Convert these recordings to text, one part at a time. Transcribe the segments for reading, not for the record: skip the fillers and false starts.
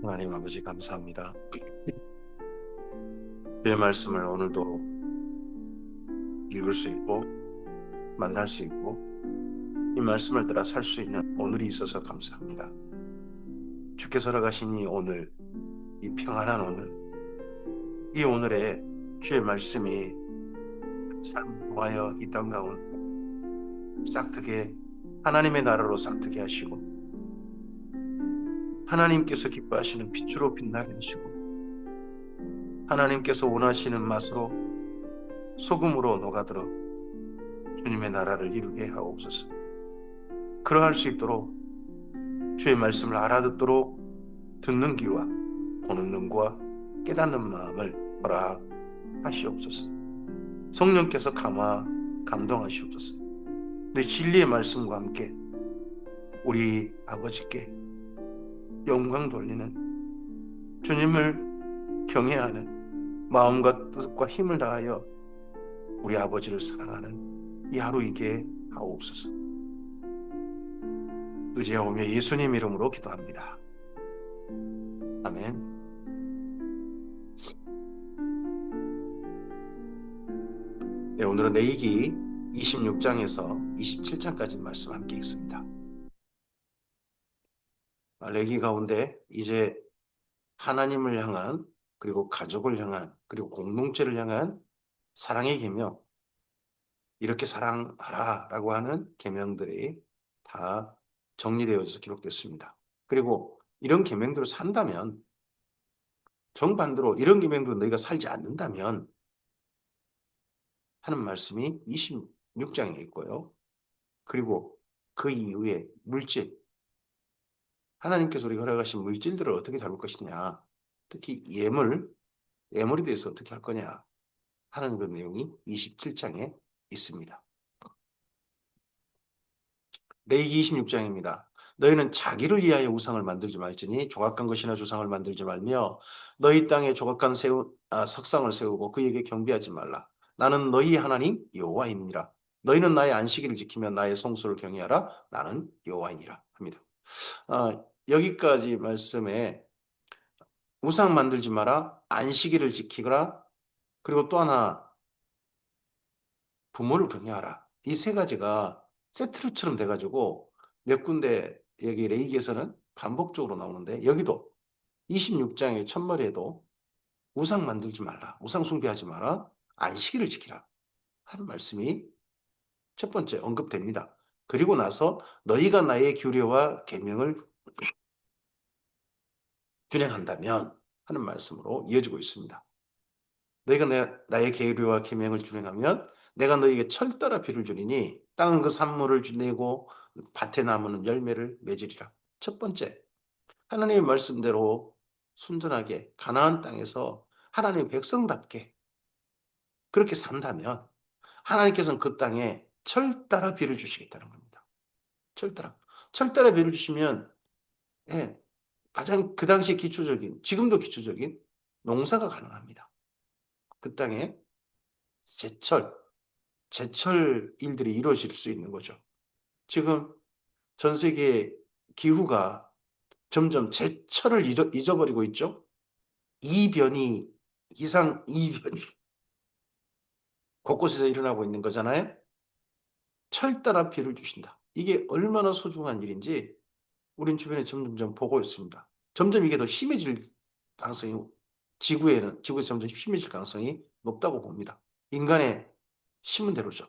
하나님 아버지 감사합니다. 주의 말씀을 오늘도 읽을 수 있고 만날 수 있고 이 말씀을 따라 살 수 있는 오늘이 있어서 감사합니다. 주께서 허락하신 이 오늘, 이 평안한 오늘, 이 오늘에 주의 말씀이 삶을 통하여 이 땅 가운데 싹트게 하나님의 나라로 싹트게 하시고 하나님께서 기뻐하시는 빛으로 빛나게 하시고 하나님께서 원하시는 맛으로 소금으로 녹아들어 주님의 나라를 이루게 하옵소서. 그러할 수 있도록 주의 말씀을 알아듣도록 듣는 귀와 보는 눈과 깨닫는 마음을 허락하시옵소서. 성령께서 감동하시옵소서. 내 진리의 말씀과 함께 우리 아버지께 영광 돌리는 주님을 경외하는 마음과 뜻과 힘을 다하여 우리 아버지를 사랑하는 이 하루이게 하옵소서. 의지하오며 예수님 이름으로 기도합니다. 아멘. 네, 오늘은 레위기 26장에서 27장까지 말씀 함께 읽습니다. 레위기 가운데 이제 하나님을 향한 그리고 가족을 향한 그리고 공동체를 향한 사랑의 계명, 이렇게 사랑하라 라고 하는 계명들이 다 정리되어서 기록됐습니다. 그리고 이런 계명대로 산다면, 정반대로 이런 계명대로 너희가 살지 않는다면 하는 말씀이 26장에 있고요. 그리고 그 이후에 물질, 하나님께서 우리가 허락하신 물질들을 어떻게 다룰 것이냐, 특히 예물에 대해서 어떻게 할 거냐 하는 그 내용이 27장에 있습니다. 레위기 26장입니다. 너희는 자기를 위하여 우상을 만들지 말지니 조각한 것이나 조상을 만들지 말며 너희 땅에 조각한 석상을 세우고 그에게 경배하지 말라. 나는 너희 하나님 여호와이니라. 너희는 나의 안식일을 지키며 나의 성소를 경외하라. 나는 여호와이니라 합니다. 여기까지 말씀에 우상 만들지 마라, 안식일을 지키거라, 그리고 또 하나 부모를 경외하라. 이 세 가지가 세트로처럼 돼가지고 몇 군데 여기 레위기에서는 반복적으로 나오는데, 여기도 26장의 첫머리에도 우상 만들지 말라, 우상 숭배하지 마라, 안식일을 지키라 하는 말씀이 첫 번째 언급됩니다. 그리고 나서 너희가 나의 규례와 계명을 준행한다면 하는 말씀으로 이어지고 있습니다. 너희가 나의 계율과 계명을 준행하면 내가 너희에게 철따라 비를 주리니 땅은 그 산물을 내고 밭에 나무는 열매를 맺으리라. 첫 번째, 하나님의 말씀대로 순전하게 가나안 땅에서 하나님의 백성답게 그렇게 산다면 하나님께서는 그 땅에 철따라 비를 주시겠다는 겁니다. 철따라 비를 주시면, 예, 가장 그 당시 기초적인, 지금도 기초적인 농사가 가능합니다. 그 땅에 제철 일들이 이루어질 수 있는 거죠. 지금 전 세계 기후가 점점 제철을 잊어버리고 있죠. 기상 이변이 곳곳에서 일어나고 있는 거잖아요. 철 따라 비를 주신다. 이게 얼마나 소중한 일인지 우린 주변에 점점 보고 있습니다. 점점 이게 더 심해질 가능성이, 지구에서 점점 심해질 가능성이 높다고 봅니다. 인간의 심은 대로죠.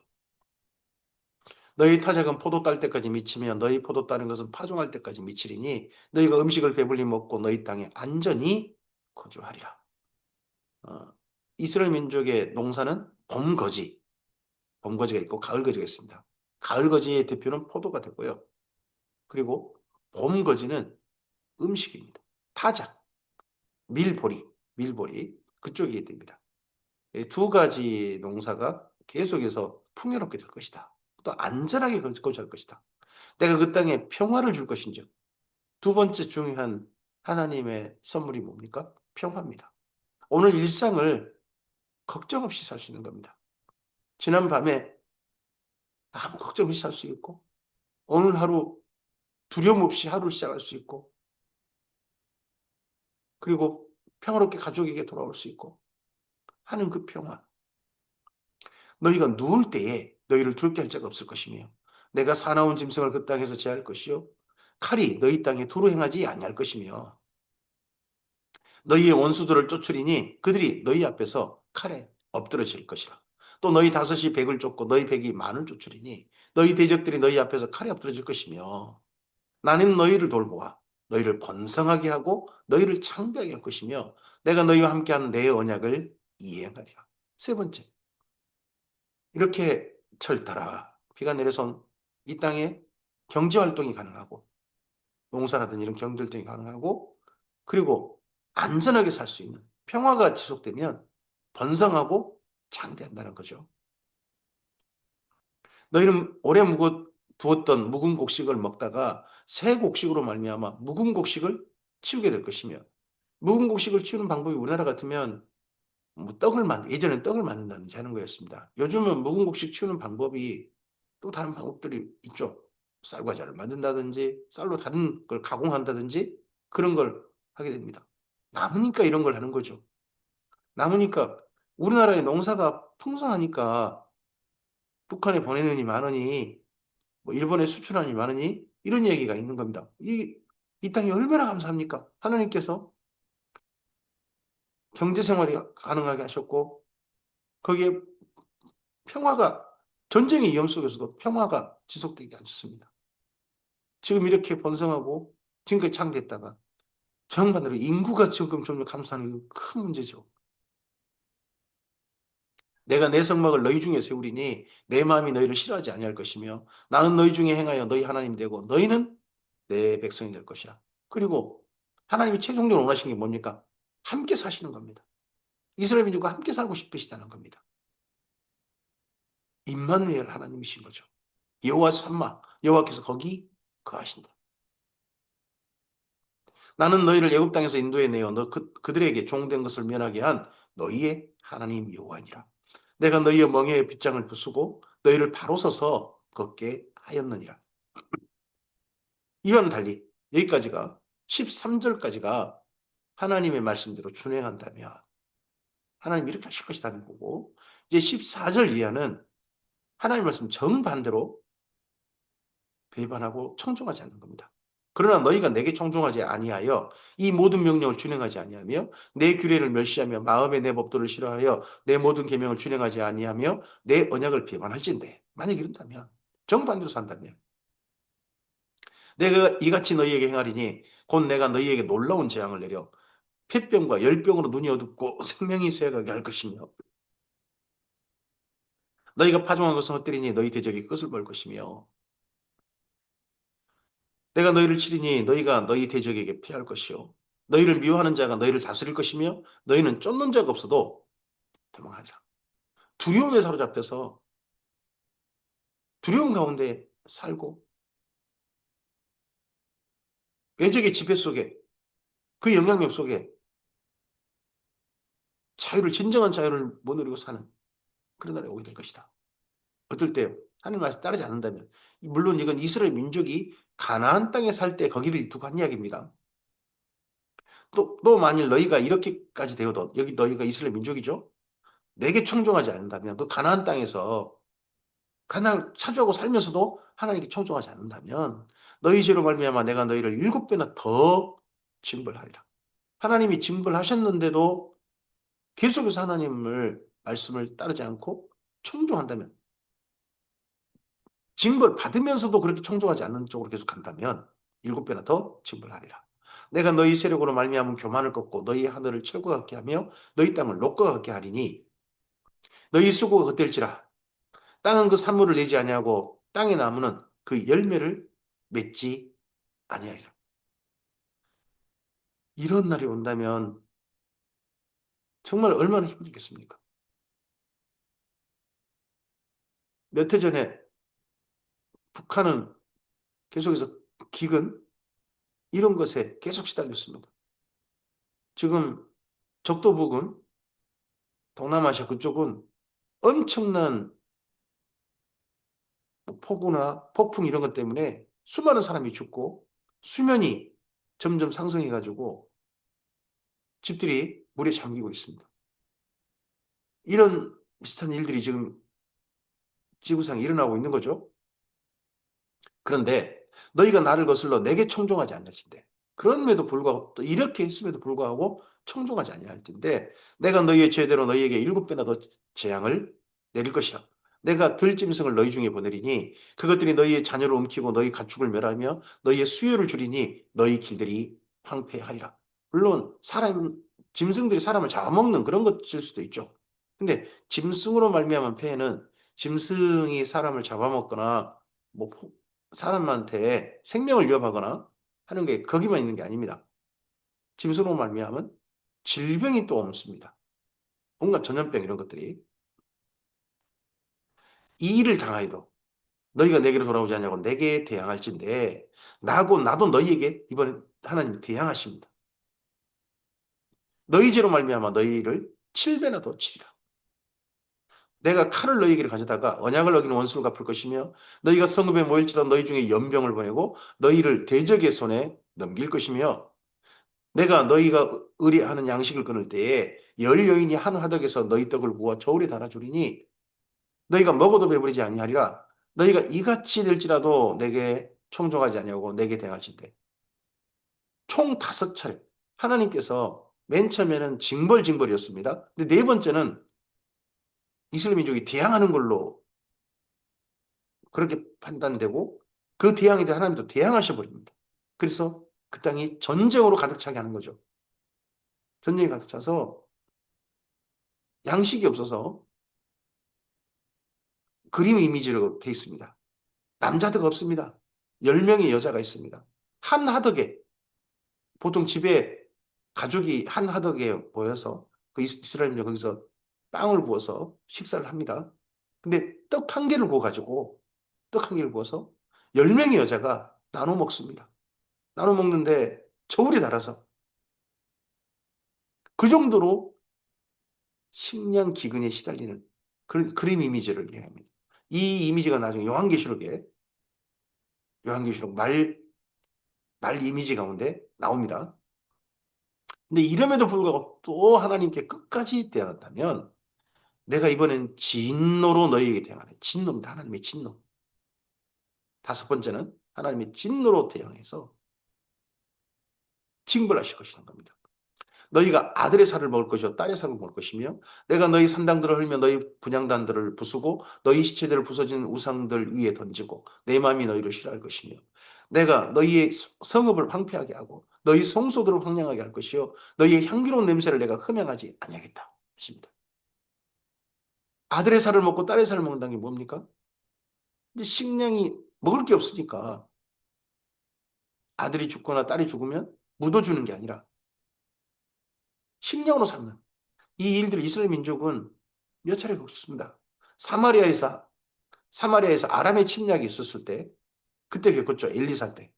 너희 타작은 포도 딸 때까지 미치며 너희 포도 따는 것은 파종할 때까지 미치리니 너희가 음식을 배불리 먹고 너희 땅에 안전히 거주하리라. 이스라엘 민족의 농사는 봄거지가 있고 가을거지가 있습니다. 가을거지의 대표는 포도가 되고요. 그리고 봄거지는 음식입니다. 타작, 밀보리 그쪽이 됩니다. 두 가지 농사가 계속해서 풍요롭게 될 것이다. 또 안전하게 거주할 것이다. 내가 그 땅에 평화를 줄 것인지. 두 번째 중요한 하나님의 선물이 뭡니까? 평화입니다. 오늘 일상을 걱정 없이 살 수 있는 겁니다. 지난 밤에 아무 걱정 없이 살 수 있고, 오늘 하루 두려움 없이 하루를 시작할 수 있고, 그리고 평화롭게 가족에게 돌아올 수 있고 하는 그 평화. 너희가 누울 때에 너희를 두렵게 할 자가 없을 것이며 내가 사나운 짐승을 그 땅에서 제할 것이요 칼이 너희 땅에 두루 행하지 아니할 것이며 너희의 원수들을 쫓으리니 그들이 너희 앞에서 칼에 엎드러질 것이라. 또 너희 다섯이 백을 쫓고 너희 백이 만을 쫓으리니 너희 대적들이 너희 앞에서 칼에 엎드러질 것이며 나는 너희를 돌보아 너희를 번성하게 하고 너희를 창대하게 할 것이며 내가 너희와 함께하는 내 언약을 이행하리라. 세 번째, 이렇게 철따라 비가 내려선 이 땅에 경제활동이 가능하고 농사라든 이런 경제활동이 가능하고 그리고 안전하게 살 수 있는 평화가 지속되면 번성하고 창대한다는 거죠. 너희는 오래 두었던 묵은 곡식을 먹다가 새 곡식으로 말미암아 묵은 곡식을 치우게 될 것이며 묵은 곡식을 치우는 방법이 우리나라 같으면 뭐 예전엔 떡을 만든다든지 하는 거였습니다. 요즘은 묵은 곡식 치우는 방법이 또 다른 방법들이 있죠. 쌀과자를 만든다든지 쌀로 다른 걸 가공한다든지 그런 걸 하게 됩니다. 남으니까 이런 걸 하는 거죠. 남으니까 우리나라의 농사가 풍성하니까 북한에 보내느니 많으니 뭐 일본에 수출하니 많으니 이런 얘기가 있는 겁니다. 이 땅이 얼마나 감사합니까? 하나님께서 경제 생활이 가능하게 하셨고 거기에 평화가 전쟁의 위험 속에서도 평화가 지속되게 하셨습니다. 지금 이렇게 번성하고 지금까지 창대했다가 정반대로 인구가 지금 점점 감소하는 큰 문제죠. 내가 내 성막을 너희 중에 세우리니 내 마음이 너희를 싫어하지 아니할 것이며 나는 너희 중에 행하여 너희 하나님 되고 너희는 내 백성이 될 것이라. 그리고 하나님이 최종적으로 원하시는 게 뭡니까? 함께 사시는 겁니다. 이스라엘 민족과 함께 살고 싶으시다는 겁니다. 임마누엘 하나님이신 거죠. 여호와 삼마 여호와께서 거기 거하신다. 나는 너희를 애굽 땅에서 인도해내어 그들에게 종된 것을 면하게 한 너희의 하나님 여호와니라. 내가 너희의 멍에에 빗장을 부수고 너희를 바로 서서 걷게 하였느니라. 이와는 달리 여기까지가 13절까지가 하나님의 말씀대로 준행한다면 하나님 이렇게 하실 것이라는 거고 이제 14절 이하는 하나님 말씀 정반대로 배반하고 청종하지 않는 겁니다. 그러나 너희가 내게 청종하지 아니하여 이 모든 명령을 준행하지 아니하며 내 규례를 멸시하며 마음에 내 법도를 싫어하여 내 모든 계명을 준행하지 아니하며 내 언약을 배반할진대. 만약 이런다면 정반대로 산다면 내가 이같이 너희에게 행하리니 곧 내가 너희에게 놀라운 재앙을 내려 폐병과 열병으로 눈이 어둡고 생명이 쇠하게 할 것이며 너희가 파종한 것은 헛되리니 너희 대적이 끝을 볼 것이며 내가 너희를 치리니 너희가 너희 대적에게 피할 것이요 너희를 미워하는 자가 너희를 다스릴 것이며 너희는 쫓는 자가 없어도 도망하리라. 두려움에 사로잡혀서 두려움 가운데 살고 외적의 지배 속에 그 영향력 속에 진정한 자유를 못 누리고 사는 그런 날이 오게 될 것이다. 어떨 때요? 하나님 말씀 따르지 않는다면 물론 이건 이스라엘 민족이 가나안 땅에 살 때 거기를 두고 한 이야기입니다. 또 만일 너희가 이렇게까지 되어도 여기 너희가 이스라엘 민족이죠? 내게 청종하지 않는다면 그 가나안 땅에서 가나안 차지하고 살면서도 하나님께 청종하지 않는다면 너희 죄로 말미암아 내가 너희를 7배나 더 징벌하리라. 하나님이 징벌하셨는데도 계속해서 하나님을 말씀을 따르지 않고 청종한다면 징벌 받으면서도 그렇게 청종하지 않는 쪽으로 계속 간다면 7배나 더 징벌하리라. 내가 너희 세력으로 말미암은 교만을 꺾고 너희 하늘을 철과 같게 하며 너희 땅을 녹과 같게 하리니 너희 수고가 겉될지라 땅은 그 산물을 내지 아니하고 땅의 나무는 그 열매를 맺지 아니하리라. 이런 날이 온다면 정말 얼마나 힘들겠습니까? 몇 해 전에 북한은 계속해서 기근 이런 것에 계속 시달렸습니다. 지금 적도 부근, 동남아시아 그쪽은 엄청난 폭우나 폭풍 이런 것 때문에 수많은 사람이 죽고 수면이 점점 상승해가지고 집들이 물에 잠기고 있습니다. 이런 비슷한 일들이 지금 지구상에 일어나고 있는 거죠. 그런데 너희가 나를 거슬러 내게 청종하지 않을진대. 그럼에도 불구하고 또 이렇게 했음에도 불구하고 청종하지 아니할 텐데 내가 너희의 죄대로 너희에게 7배나 더 재앙을 내릴 것이라. 내가 들짐승을 너희 중에 보내리니 그것들이 너희의 자녀를 움키고 너희 가축을 멸하며 너희의 수요를 줄이니 너희 길들이 황폐하리라. 물론 짐승들이 사람을 잡아먹는 그런 것일 수도 있죠. 근데 짐승으로 말미암은 폐해는 짐승이 사람을 잡아먹거나 뭐 사람한테 생명을 위협하거나 하는 게 거기만 있는 게 아닙니다. 짐승으로 말미암은 질병이 또 옮습니다. 온갖 전염병 이런 것들이 이 일을 당하여도 너희가 내게로 돌아오지 않냐고 내게 대항할진대 나도 너희에게 이번에 하나님이 대항하십니다. 너희 죄로 말미암아 너희를 7배나 더 치리라. 내가 칼을 너희에게 가져다가 언약을 어기는 원수를 갚을 것이며 너희가 성읍에 모일지라도 너희 중에 연병을 보내고 너희를 대적의 손에 넘길 것이며 내가 너희가 의뢰하는 양식을 끊을 때에 열 여인이 한 화덕에서 너희 떡을 구워 저울에 달아주리니 너희가 먹어도 배부르지 아니하리라. 너희가 이같이 될지라도 내게 청종하지 아니하고 내게 대항하실때 총 5차례 하나님께서 맨 처음에는 징벌이었습니다. 근데 네 번째는 이스라엘 민족이 대항하는 걸로 그렇게 판단되고 그 대항에 대해 하나님도 대항하셔 버립니다. 그래서 그 땅이 전쟁으로 가득 차게 하는 거죠. 전쟁이 가득 차서 양식이 없어서 그림 이미지로 돼 있습니다. 남자들 없습니다. 10명의 여자가 있습니다. 한 하덕에 보통 집에 가족이 한 하덕에 모여서 그 이스라엘인들 거기서 빵을 구워서 식사를 합니다. 근데 떡 한 개를 구워가지고 떡 한 개를 구워서 10명의 여자가 나눠 먹습니다. 나눠 먹는데 저울이 달아서 그 정도로 식량 기근에 시달리는 그림 이미지를 얘기합니다. 이 이미지가 나중에 요한계시록 말 이미지 가운데 나옵니다. 근데 이름에도 불구하고 또 하나님께 끝까지 대항한다면 내가 이번엔 진노로 너희에게 대항하네. 진노입니다. 하나님의 진노. 5번째는 하나님의 진노로 대항해서 징벌하실 것이라는 겁니다. 너희가 아들의 살을 먹을 것이요 딸의 살을 먹을 것이며 내가 너희 산당들을 흘며 너희 분향단들을 부수고 너희 시체들을 부서진 우상들 위에 던지고 내 마음이 너희를 싫어할 것이며 내가 너희의 성읍을 황폐하게 하고 너희 성소들을 황량하게 할 것이요 너희의 향기로운 냄새를 내가 흠양하지 아니하겠다 하십니다. 아들의 살을 먹고 딸의 살을 먹는다는 게 뭡니까? 이제 식량이 먹을 게 없으니까 아들이 죽거나 딸이 죽으면 묻어주는 게 아니라 식량으로 삼는 이 일들 이스라엘 민족은 몇 차례 겪었습니다. 사마리아에서 아람의 침략이 있었을 때 그때 겪었죠. 엘리사 때.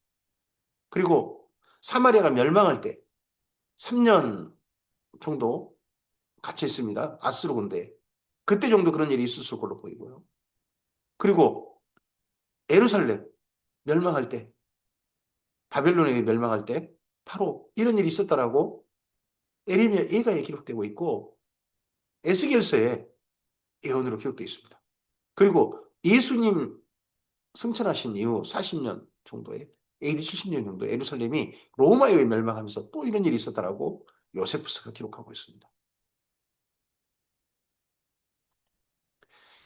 그리고 사마리아가 멸망할 때 3년 정도 갇혀 있습니다. 아수르 군대에. 그때 정도 그런 일이 있었을 걸로 보이고요. 그리고 예루살렘 멸망할 때 바벨론에 멸망할 때 바로 이런 일이 있었다라고 에레미야 예가에 기록되고 있고 에스겔서에 예언으로 기록되어 있습니다. 그리고 예수님 승천하신 이후 40년 정도에 AD 70년 정도 예루살렘이 로마에 의해 멸망하면서 또 이런 일이 있었다라고 요세푸스가 기록하고 있습니다.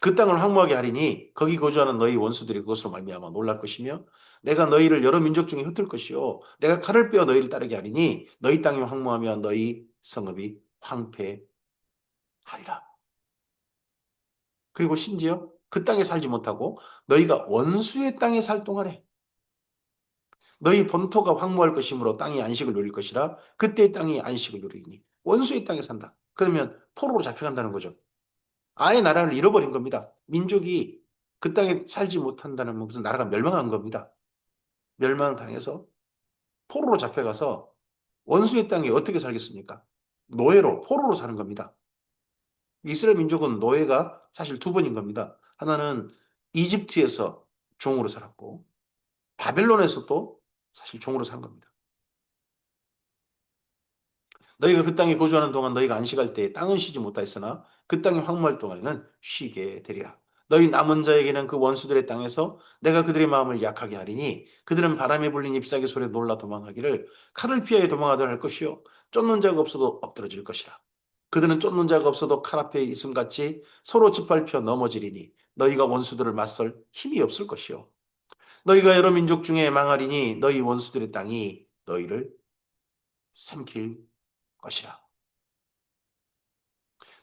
그 땅을 황무하게 하리니 거기 거주하는 너희 원수들이 그것으로 말미암아 놀랄 것이며 내가 너희를 여러 민족 중에 흩을 것이요 내가 칼을 빼어 너희를 따르게 하리니 너희 땅이 황무하며 너희 성읍이 황폐하리라. 그리고 심지어 그 땅에 살지 못하고 너희가 원수의 땅에 살 동안에 너희 본토가 황무할 것이므로 땅이 안식을 누릴 것이라 그때 땅이 안식을 누리니 원수의 땅에 산다. 그러면 포로로 잡혀간다는 거죠. 아예 나라를 잃어버린 겁니다. 민족이 그 땅에 살지 못한다는 무슨 나라가 멸망한 겁니다. 멸망당해서 포로로 잡혀가서 원수의 땅에 어떻게 살겠습니까? 노예로 포로로 사는 겁니다. 이스라엘 민족은 노예가 사실 2번인 겁니다. 하나는 이집트에서 종으로 살았고 바벨론에서도 사실 종으로 산 겁니다. 너희가 그 땅에 거주하는 동안 너희가 안식할 때 땅은 쉬지 못하였으나 그 땅이 황무할 동안에는 쉬게 되리라. 너희 남은 자에게는 그 원수들의 땅에서 내가 그들의 마음을 약하게 하리니 그들은 바람에 불린 잎사귀 소리에 놀라 도망하기를 칼을 피하여 도망하더라 할 것이요 쫓는 자가 없어도 엎드러질 것이라. 그들은 쫓는 자가 없어도 칼 앞에 있음같이 서로 짓밟혀 넘어지리니 너희가 원수들을 맞설 힘이 없을 것이요 너희가 여러 민족 중에 망하리니 너희 원수들의 땅이 너희를 삼킬 것이라.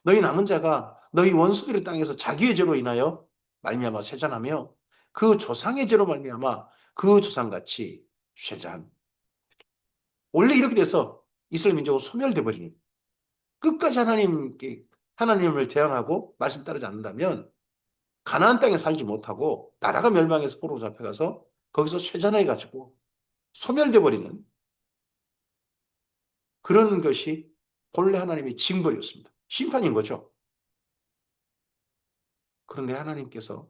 너희 남은 자가 너희 원수들의 땅에서 자기의 죄로 인하여 말미암아 쇠잔하며 그 조상의 죄로 말미암아 그 조상같이 쇠잔. 원래 이렇게 돼서 이스라엘 민족은 소멸돼 버리니 끝까지 하나님께 하나님을 대항하고 말씀 따르지 않는다면 가나안 땅에 살지 못하고 나라가 멸망해서 포로로 잡혀가서 거기서 쇠잔해 가지고 소멸돼 버리는 그런 것이 본래 하나님의 징벌이었습니다. 심판인 거죠. 그런데 하나님께서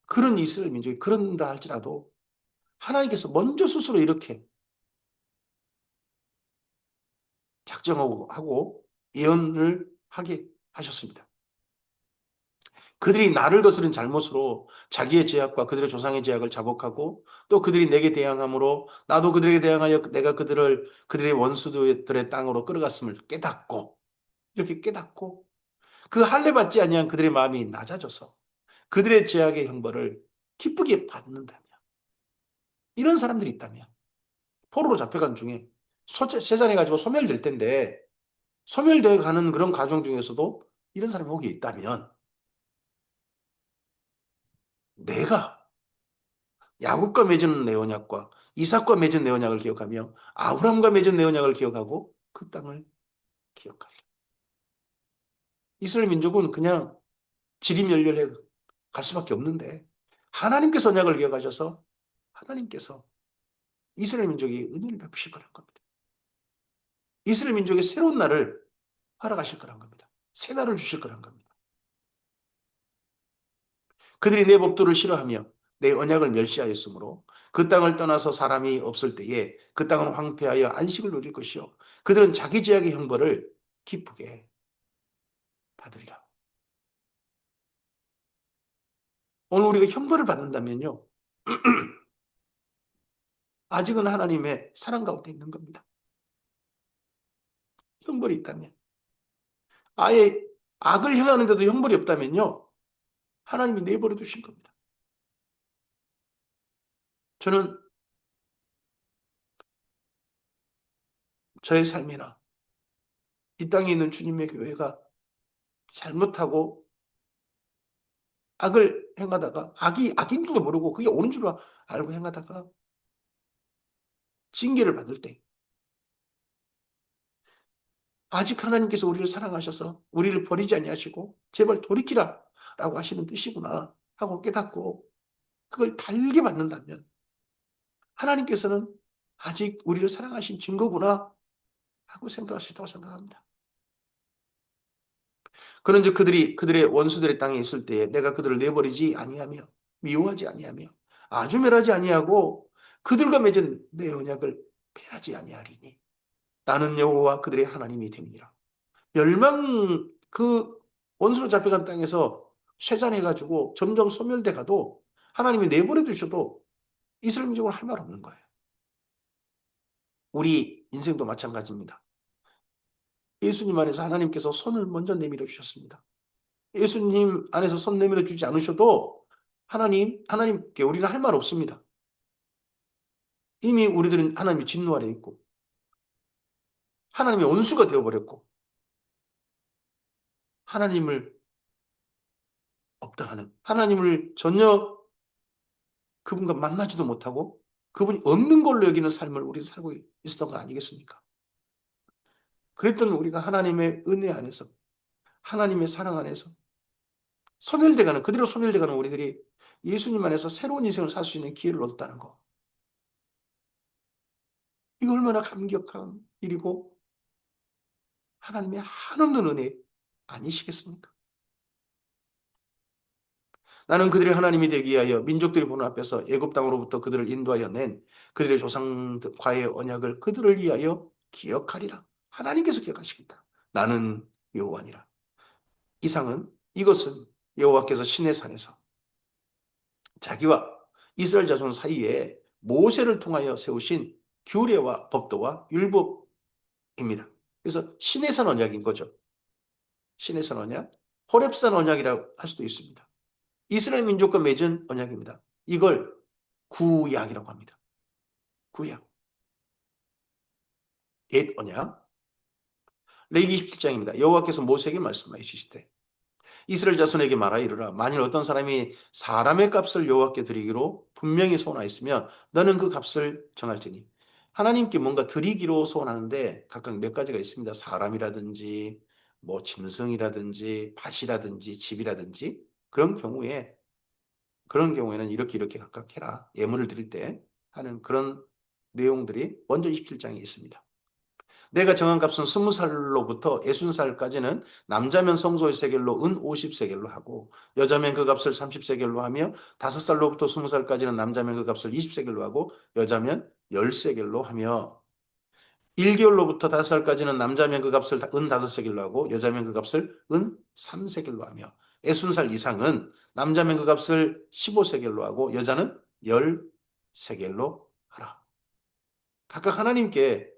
그런 이스라엘 민족이 그런다 할지라도 하나님께서 먼저 스스로 이렇게 작정하고 예언을 하게 하셨습니다. 그들이 나를 거스른 잘못으로 자기의 죄악과 그들의 조상의 죄악을 자복하고 또 그들이 내게 대항함으로 나도 그들에게 대항하여 내가 그들을 그들의 원수들의 땅으로 끌어갔음을 깨닫고 이렇게 깨닫고 그 할례 받지 아니한 그들의 마음이 낮아져서 그들의 죄악의 형벌을 기쁘게 받는다면 이런 사람들이 있다면 포로로 잡혀간 중에 세잔해가지고 소멸될 텐데 소멸되어 가는 그런 과정 중에서도 이런 사람이 혹이 있다면 내가 야곱과 맺은 내 언약과 이삭과 맺은 내 언약을 기억하며 아브라함과 맺은 내 언약을 기억하고 그 땅을 기억하리라. 이스라엘 민족은 그냥 지리멸렬해 갈 수밖에 없는데 하나님께서 언약을 기억하셔서 하나님께서 이스라엘 민족이 은혜를 베푸실 거란 겁니다. 이스라엘 민족의 새로운 날을 허락하실 거란 겁니다. 새 날을 주실 거란 겁니다. 그들이 내 법도를 싫어하며 내 언약을 멸시하였으므로 그 땅을 떠나서 사람이 없을 때에 그 땅은 황폐하여 안식을 누릴 것이요 그들은 자기 죄악의 형벌을 기쁘게 받으리라. 오늘 우리가 형벌을 받는다면요. 아직은 하나님의 사랑 가운데 있는 겁니다. 형벌이 있다면. 아예 악을 행하는데도 형벌이 없다면요. 하나님이 내버려 두신 겁니다. 저는 저의 삶이나 이 땅에 있는 주님의 교회가 잘못하고 악을 행하다가 악이 악인 줄도 모르고 그게 옳은 줄 알고 행하다가 징계를 받을 때 아직 하나님께서 우리를 사랑하셔서 우리를 버리지 아니하시고 제발 돌이키라 라고 하시는 뜻이구나 하고 깨닫고 그걸 달게 받는다면 하나님께서는 아직 우리를 사랑하신 증거구나 하고 생각할 수 있다고 생각합니다. 그런즉 그들이 그들의 원수들의 땅에 있을 때에 내가 그들을 내버리지 아니하며 미워하지 아니하며 아주 멸하지 아니하고 그들과 맺은 내 언약을 폐하지 아니하리니 나는 여호와 그들의 하나님이 됩니다. 멸망 그 원수로 잡혀간 땅에서 쇠잔해가지고 점점 소멸돼 가도 하나님이 내버려 두셔도 이스라엘 민족은 할 말 없는 거예요. 우리 인생도 마찬가지입니다. 예수님 안에서 하나님께서 손을 먼저 내밀어 주셨습니다. 예수님 안에서 손 내밀어 주지 않으셔도 하나님께 우리는 할 말 없습니다. 이미 우리들은 하나님의 진노 아래 있고 하나님의 원수가 되어버렸고 하나님을 없다하는 하나님을 전혀 그분과 만나지도 못하고 그분이 없는 걸로 여기는 삶을 우리 살고 있었던 거 아니겠습니까? 그랬던 우리가 하나님의 은혜 안에서 하나님의 사랑 안에서 소멸돼가는 그대로 소멸돼가는 우리들이 예수님 안에서 새로운 인생을 살 수 있는 기회를 얻었다는 거. 이거 얼마나 감격한 일이고 하나님의 한없는 은혜 아니시겠습니까? 나는 그들의 하나님이 되기 위하여 민족들이 보는 앞에서 애굽 땅으로부터 그들을 인도하여 낸 그들의 조상과의 언약을 그들을 위하여 기억하리라 하나님께서 기억하시겠다. 나는 여호와니라. 이상은 이것은 여호와께서 시내 산에서 자기와 이스라엘 자손 사이에 모세를 통하여 세우신 규례와 법도와 율법입니다. 그래서 시내산 언약인 거죠. 시내산 언약, 호렙산 언약이라고 할 수도 있습니다. 이스라엘 민족과 맺은 언약입니다. 이걸 구약이라고 합니다. 구약. 옛 언약. 레위기 17장입니다. 여호와께서 모세에게 말씀하여 주시되 이스라엘 자손에게 말하여 이르라. 만일 어떤 사람이 사람의 값을 여호와께 드리기로 분명히 소원하였으면 너는 그 값을 정할지니. 하나님께 뭔가 드리기로 소원하는데 각각 몇 가지가 있습니다. 사람이라든지 뭐 짐승이라든지 밭이라든지 집이라든지 그런 경우에는 이렇게 각각 해라. 예물을 드릴 때 하는 그런 내용들이 먼저 27장에 있습니다. 내가 정한 값은 20살로부터 60살까지는 남자면 성소의 세겔로 은 50세겔로 하고 여자면 그 값을 30세겔로 하며 5살로부터 20살까지는 남자면 그 값을 20세겔로 하고 여자면 10세겔로 하며 1개월로부터 5살까지는 남자면 그 값을 은 5세겔로 하고 여자면 그 값을 은 3세겔로 하며 60살 이상은 남자면 그 값을 15세겔로 하고 여자는 10세겔로 하라. 각각 하나님께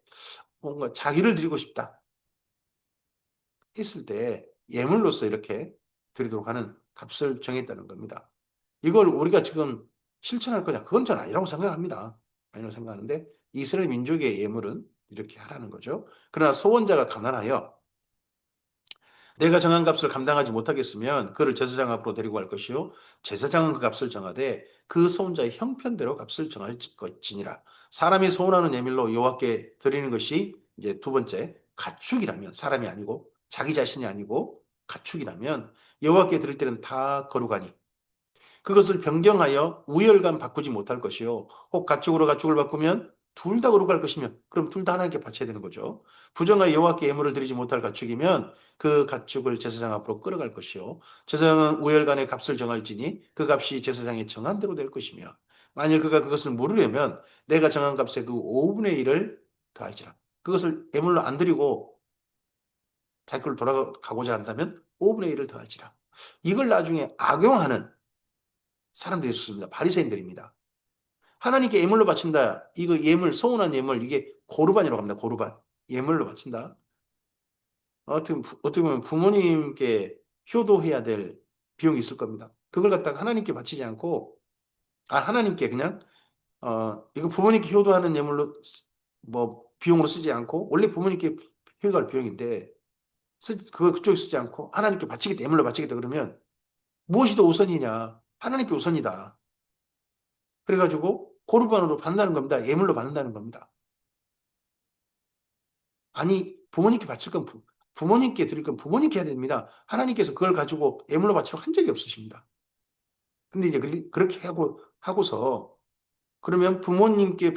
뭔가 자기를 드리고 싶다 했을 때 예물로서 이렇게 드리도록 하는 값을 정했다는 겁니다. 이걸 우리가 지금 실천할 거냐? 그건 전 아니라고 생각합니다. 아니라고 생각하는데 이스라엘 민족의 예물은 이렇게 하라는 거죠. 그러나 소원자가 가난하여 내가 정한 값을 감당하지 못하겠으면 그를 제사장 앞으로 데리고 갈 것이요 제사장은 그 값을 정하되 그 소원자의 형편대로 값을 정할 것이니라. 사람이 소원하는 예물로 여호와께 드리는 것이 이제 두 번째 가축이라면 사람이 아니고 자기 자신이 아니고 가축이라면 여호와께 드릴 때는 다 거룩하니 그것을 변경하여 우열감 바꾸지 못할 것이요. 혹 가축으로 가축을 바꾸면 둘 다 거룩할 것이며 그럼 둘 다 하나님께 바쳐야 되는 거죠. 부정하여 여호와께 예물을 드리지 못할 가축이면 그 가축을 제사장 앞으로 끌어갈 것이요. 제사장은 우열간의 값을 정할지니 그 값이 제사장이 정한 대로 될 것이며 만일 그가 그것을 물으려면 내가 정한 값의 그 5분의 1을 더할지라. 그것을 예물로 안 드리고 자기 걸로 돌아가고자 한다면 5분의 1을 더할지라. 이걸 나중에 악용하는 사람들이 있었습니다. 바리새인들입니다. 하나님께 예물로 바친다. 이거 예물, 소원한 예물, 이게 고르반이라고 합니다. 고르반. 예물로 바친다. 어떻게 보면 부모님께 효도해야 될 비용이 있을 겁니다. 그걸 갖다가 하나님께 바치지 않고, 하나님께 그냥, 이거 부모님께 효도하는 예물로, 뭐, 비용으로 쓰지 않고, 원래 부모님께 효도할 비용인데, 그쪽에 쓰지 않고, 하나님께 바치겠다, 예물로 바치겠다 그러면, 무엇이 더 우선이냐? 하나님께 우선이다. 그래가지고 고르반으로 받는다는 겁니다. 예물로 받는다는 겁니다. 아니 부모님께 바칠 건 부모님께 드릴 건 부모님께 해야 됩니다. 하나님께서 그걸 가지고 예물로 바치러 한 적이 없으십니다. 근데 이제 그렇게 하고서 그러면 부모님께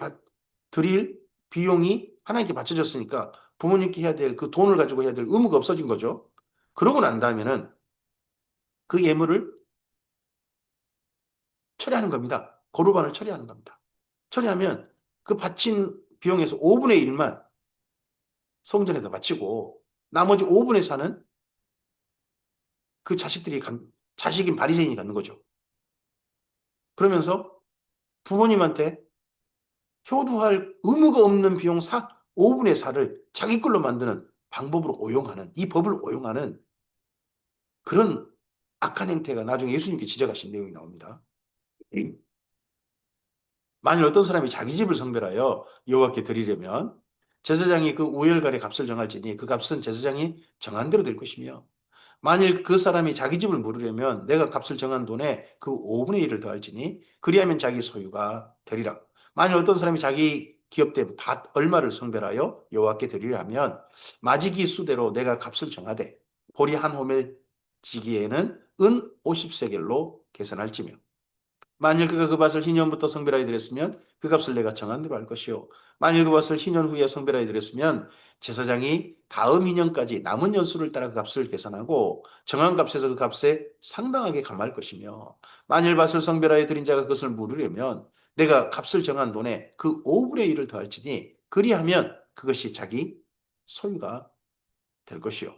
드릴 비용이 하나님께 바쳐졌으니까 부모님께 해야 될 그 돈을 가지고 해야 될 의무가 없어진 거죠. 그러고 난 다음에는 그 예물을 처리하는 겁니다. 고르반을 처리하는 겁니다. 처리하면 그 바친 비용에서 5분의 1만 성전에다 바치고 나머지 5분의 4는 그 자식인 바리새인이 갖는 거죠. 그러면서 부모님한테 효도할 의무가 없는 비용 5분의 4를 자기 걸로 만드는 방법으로 오용하는 이 법을 오용하는 그런 악한 행태가 나중에 예수님께 지적하신 내용이 나옵니다. 만일 어떤 사람이 자기 집을 성별하여 여호와께 드리려면 제사장이 그 우열간의 값을 정할지니 그 값은 제사장이 정한 대로 될 것이며 만일 그 사람이 자기 집을 물으려면 내가 값을 정한 돈에 그 5분의 1을 더할지니 그리하면 자기 소유가 되리라. 만일 어떤 사람이 자기 기업된 밭 얼마를 성별하여 여호와께 드리려 하면 마지기 수대로 내가 값을 정하되 보리 한 호멜 지기에는 은 50세겔로 계산할지며 만일 그가 그 밭을 희년부터 성별하여 드렸으면 그 값을 내가 정한 대로 할 것이요. 만일 그 밭을 희년 후에 성별하여 드렸으면 제사장이 다음 희년까지 남은 연수를 따라 그 값을 계산하고 정한 값에서 그 값에 상당하게 감할 것이며 만일 밭을 성별하여 드린 자가 그것을 물으려면 내가 값을 정한 돈에 그 5분의 1을 더할지니 그리하면 그것이 자기 소유가 될 것이요.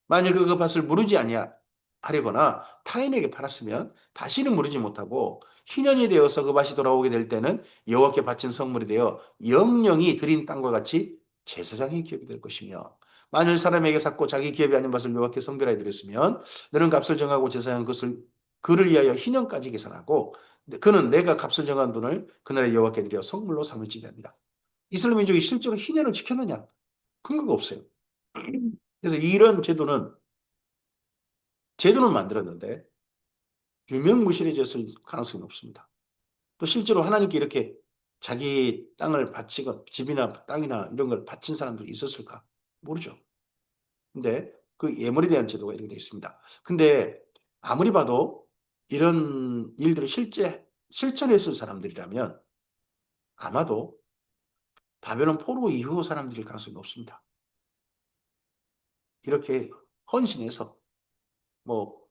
만일 그 밭을 무르지 아니하려거나 타인에게 팔았으면 다시는 무르지 못하고 희년이 되어서 그 밭이 돌아오게 될 때는 여호와께 바친 성물이 되어 영영이 드린 땅과 같이 제사장의 기업이 될 것이며 만일 사람에게 샀고 자기 기업이 아닌 밭을 여호와께 성별하여 드렸으면 너는 값을 정하고 제사장은 그것을 그를 위하여 희년까지 계산하고 그는 내가 값을 정한 돈을 그날에 여호와께 드려 성물로 삼을지니 합니다. 이스라엘 민족이 실제로 희년을 지켰느냐? 근거가 없어요. 그래서 이런 제도는 만들었는데 유명무실해졌을 가능성이 높습니다. 또 실제로 하나님께 이렇게 자기 땅을 바치고 집이나 땅이나 이런 걸 바친 사람들이 있었을까? 모르죠. 근데 그 예물에 대한 제도가 이렇게 되어 있습니다. 근데 아무리 봐도 이런 일들을 실제 실천했을 사람들이라면 아마도 바벨론 포로 이후 사람들일 가능성이 높습니다. 이렇게 헌신해서 뭐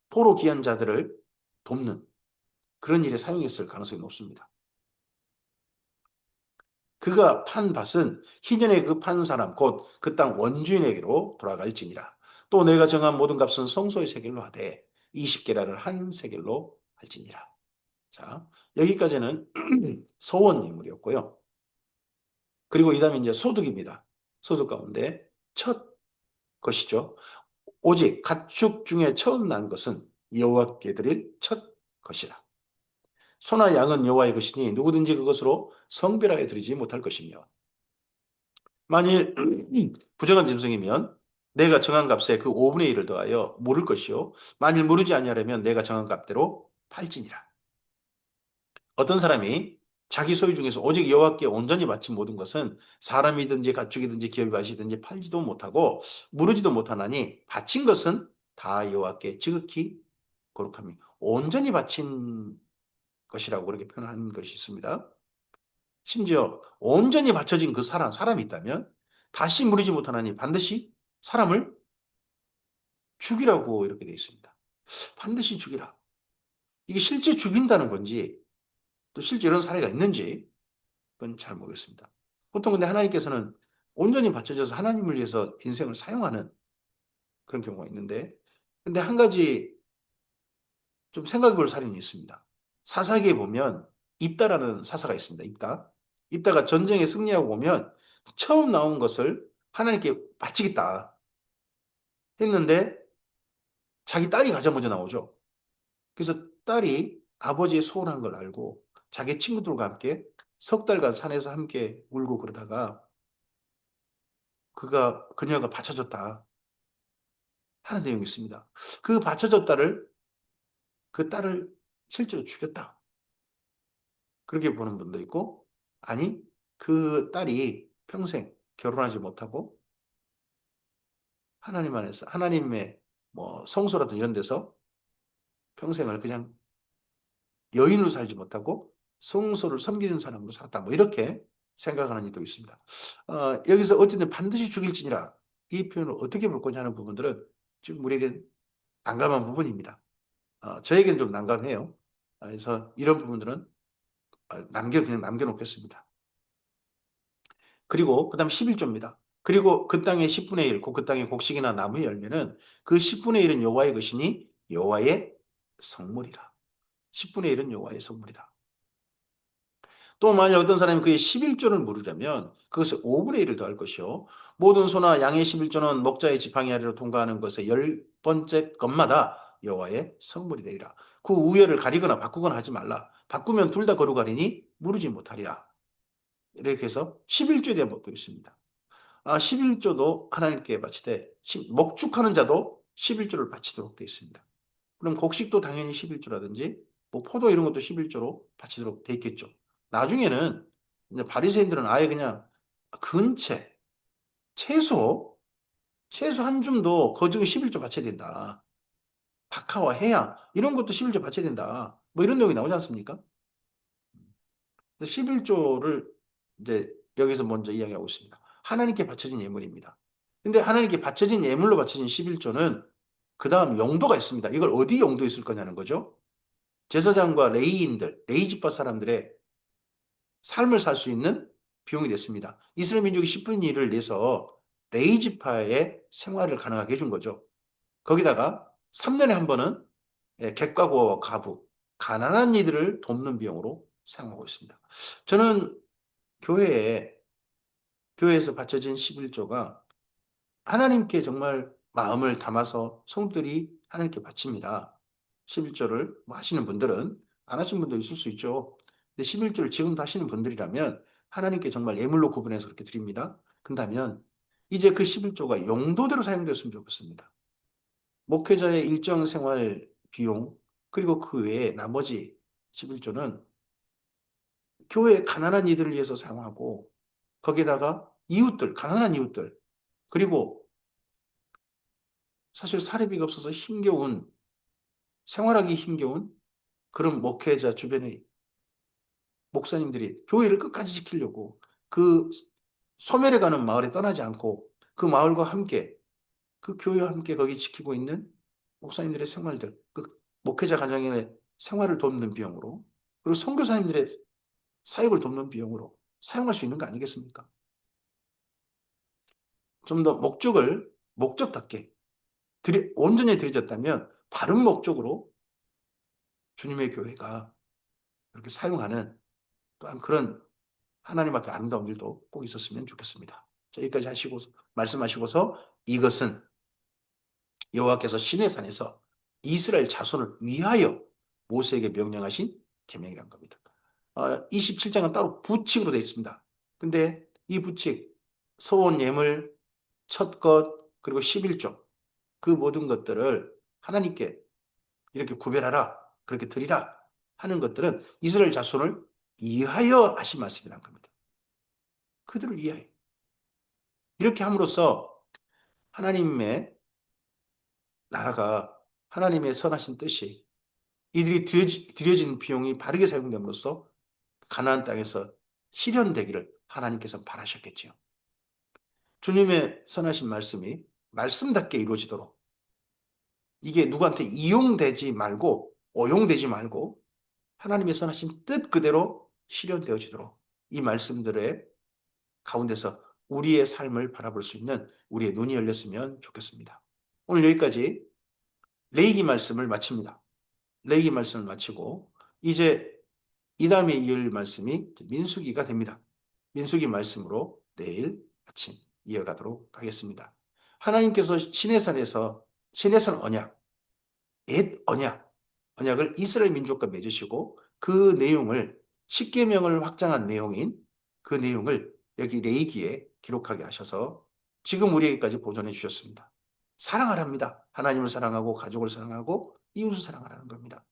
포로 귀한 자들을 돕는 그런 일에 사용했을 가능성이 높습니다. 그가 판 밭은 희년의 그 판 사람 곧 그 땅 원주인에게로 돌아갈지니라. 또 내가 정한 모든 값은 성소의 세겔로 하되 20게라를 한 세겔로 할지니라. 자, 여기까지는 소원 예물이었고요. 그리고 이 다음에 이제 소득입니다. 소득 가운데 첫 것이죠. 오직 가축 중에 처음 난 것은 여호와께 드릴 첫 것이라. 소나 양은 여호와의 것이니 누구든지 그것으로 성별하여 드리지 못할 것이며 만일 부정한 짐승이면 내가 정한 값에 그 5분의 1을 더하여 물을 것이요 만일 무르지 아니하려면 내가 정한 값대로 팔지니라. 어떤 사람이 자기 소유 중에서 오직 여호와께 온전히 바친 모든 것은 사람이든지 가축이든지 기업이 밭이든지 팔지도 못하고 무르지도 못하나니 바친 것은 다 여호와께 지극히 거룩함이 온전히 바친 것이라고 그렇게 표현한 것이 있습니다. 심지어 온전히 바쳐진 그 사람이 있다면 다시 무리지 못하나니 반드시 사람을 죽이라고 이렇게 되어 있습니다. 반드시 죽이라. 이게 실제 죽인다는 건지 또 실제 이런 사례가 있는지 그건 잘 모르겠습니다. 보통 근데 하나님께서는 온전히 바쳐져서 하나님을 위해서 인생을 사용하는 그런 경우가 있는데 근데 한 가지 좀 생각해 볼 사례는 있습니다. 사사기에 보면 입다라는 사사가 있습니다. 입다. 입다가 전쟁에 승리하고 오면 처음 나온 것을 하나님께 바치겠다 했는데 자기 딸이 가장 먼저 나오죠. 그래서 딸이 아버지의 소원한 걸 알고 자기 친구들과 함께 석 달간 산에서 함께 울고 그러다가 그녀가 바쳐졌다 하는 내용이 있습니다. 그 바쳐졌다를 그 딸을 실제로 죽였다. 그렇게 보는 분도 있고 아니 그 딸이 평생 결혼하지 못하고 하나님 안에서 하나님의 뭐 성소라든 이런 데서 평생을 그냥 여인으로 살지 못하고 성소를 섬기는 사람으로 살았다. 뭐 이렇게 생각하는 이도 있습니다. 여기서 어쨌든 반드시 죽일지니라 이 표현을 어떻게 볼 거냐 하는 부분들은 지금 우리에게 난감한 부분입니다. 저에게는 좀 난감해요. 그래서 이런 부분들은 그냥 남겨놓겠습니다. 그리고 그 다음 11조입니다. 그리고 그 땅의 10분의 1, 그 땅의 곡식이나 나무의 열매는 그 10분의 1은 여호와의 것이니 여호와의 성물이라. 10분의 1은 여호와의 성물이다. 또 만일 어떤 사람이 그의 11조를 물으려면 그것에 5분의 1을 더할 것이요. 모든 소나 양의 11조는 먹자의 지팡이 아래로 통과하는 것의 10번째 것마다 여호와의 성물이 되리라. 그 우열을 가리거나 바꾸거나 하지 말라. 바꾸면 둘 다 거룩하리니 무르지 못하리라. 이렇게 해서 11조에 대한 법도 있습니다. 11조도 하나님께 바치되 목축하는 자도 11조를 바치도록 되어 있습니다. 그럼 곡식도 당연히 11조라든지 뭐 포도 이런 것도 11조로 바치도록 되어 있겠죠. 나중에는 이제 바리새인들은 아예 그냥 근체, 채소, 채소 한 줌도 그중에 11조 바쳐야 된다. 박하와 해양 이런 것도 11조 바쳐야 된다. 뭐 이런 내용이 나오지 않습니까? 11조를 이제 여기서 먼저 이야기하고 있습니다. 하나님께 바쳐진 예물입니다. 근데 하나님께 바쳐진 예물로 바쳐진 11조는 그 다음 용도가 있습니다. 이걸 어디 용도에 쓸 거냐는 거죠. 제사장과 레위인들, 레위 지파 사람들의 삶을 살 수 있는 비용이 됐습니다. 이스라엘 민족이 10분의 1을 내서 레이지파의 생활을 가능하게 해준 거죠. 거기다가 3년에 한 번은 객과고와 가부, 가난한 이들을 돕는 비용으로 사용하고 있습니다. 저는 교회에, 교회에서 바쳐진 11조가 하나님께 정말 마음을 담아서 성도들이 하나님께 바칩니다. 11조를 뭐 하시는 분들은 안 하시는 분도 있을 수 있죠. 근데 11조를 지금도 하시는 분들이라면 하나님께 정말 예물로 구분해서 그렇게 드립니다. 그렇다면 이제 그 11조가 용도대로 사용되었으면 좋겠습니다. 목회자의 일정 생활 비용 그리고 그 외에 나머지 11조는 교회 가난한 이들을 위해서 사용하고 거기다가 이웃들, 가난한 이웃들 그리고 사실 사례비가 없어서 힘겨운 생활하기 힘겨운 그런 목회자 주변의 목사님들이 교회를 끝까지 지키려고 그 소멸해 가는 마을에 떠나지 않고 그 마을과 함께 그 교회와 함께 거기 지키고 있는 목사님들의 생활들, 그 목회자 가정의 생활을 돕는 비용으로 그리고 선교사님들의 사역을 돕는 비용으로 사용할 수 있는 거 아니겠습니까? 좀 더 목적을 목적답게 온전히 들여졌다면 바른 목적으로 주님의 교회가 그렇게 사용하는 또한 그런 하나님 앞에 아름다운 일도 꼭 있었으면 좋겠습니다. 자, 여기까지 하시고 말씀하시고서 이것은 여호와께서 시내산에서 이스라엘 자손을 위하여 모세에게 명령하신 계명이란 겁니다. 27장은 따로 부칙으로 되어 있습니다. 근데 이 부칙, 서원 예물, 첫것, 그리고 11조 그 모든 것들을 하나님께 이렇게 구별하라, 그렇게 드리라 하는 것들은 이스라엘 자손을 위하여 하신 말씀이란 겁니다. 그들을 위하여. 이렇게 함으로써 하나님의 나라가 하나님의 선하신 뜻이 이들이 들여진 비용이 바르게 사용됨으로써 가나안 땅에서 실현되기를 하나님께서 바라셨겠지요. 주님의 선하신 말씀이 말씀답게 이루어지도록 이게 누구한테 이용되지 말고 오용되지 말고 하나님의 선하신 뜻 그대로 실현되어지도록 이 말씀들의 가운데서 우리의 삶을 바라볼 수 있는 우리의 눈이 열렸으면 좋겠습니다. 오늘 여기까지 레위기 말씀을 마칩니다. 레위기 말씀을 마치고 이제 이 다음에 이을 말씀이 민수기가 됩니다. 민수기 말씀으로 내일 아침 이어가도록 하겠습니다. 하나님께서 시내산 언약, 옛 언약을 이스라엘 민족과 맺으시고 그 내용을 십계명을 확장한 내용인 그 내용을 여기 레위기에 기록하게 하셔서 지금 우리에게까지 보존해 주셨습니다. 사랑하랍니다. 하나님을 사랑하고 가족을 사랑하고 이웃을 사랑하라는 겁니다.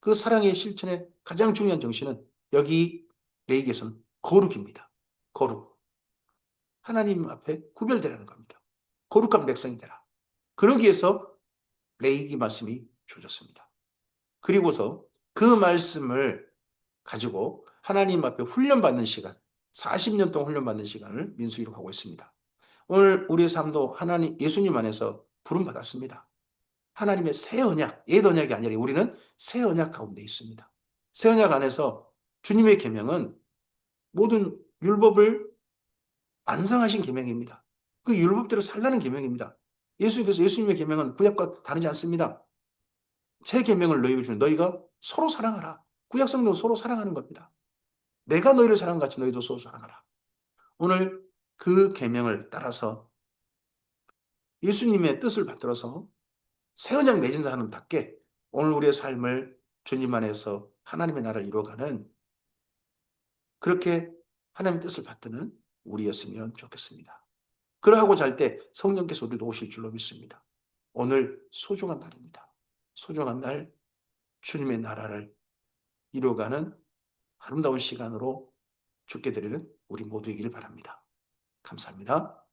그 사랑의 실천의 가장 중요한 정신은 여기 레위기에서는 거룩입니다. 거룩. 하나님 앞에 구별되라는 겁니다. 거룩한 백성이 되라. 그러기 위해서 레위기 말씀이 주어졌습니다. 그리고서 그 말씀을 가지고 하나님 앞에 훈련받는 시간, 40년 동안 훈련받는 시간을 민수기로 가고 있습니다. 오늘 우리의 삶도 하나님, 예수님 안에서 부름받았습니다. 하나님의 새 언약, 옛 언약이 아니라 우리는 새 언약 가운데 있습니다. 새 언약 안에서 주님의 계명은 모든 율법을 완성하신 계명입니다. 그 율법대로 살라는 계명입니다. 예수님께서 예수님의 계명은 구약과 다르지 않습니다. 새 계명을 너희에게 주는 너희가 서로 사랑하라. 구약 성도 서로 사랑하는 겁니다. 내가 너희를 사랑한 같이 너희도 서로 사랑하라. 오늘 그 계명을 따라서 예수님의 뜻을 받들어서 새 언약 맺은 사람답게 오늘 우리의 삶을 주님 안에서 하나님의 나라를 이루어가는 그렇게 하나님의 뜻을 받드는 우리였으면 좋겠습니다. 그러하고 잘 때 성령께서 우리도 오실 줄로 믿습니다. 오늘 소중한 날입니다. 소중한 날 주님의 나라를 이루어가는 아름다운 시간으로 죽게 되리는 우리 모두이기를 바랍니다. 감사합니다.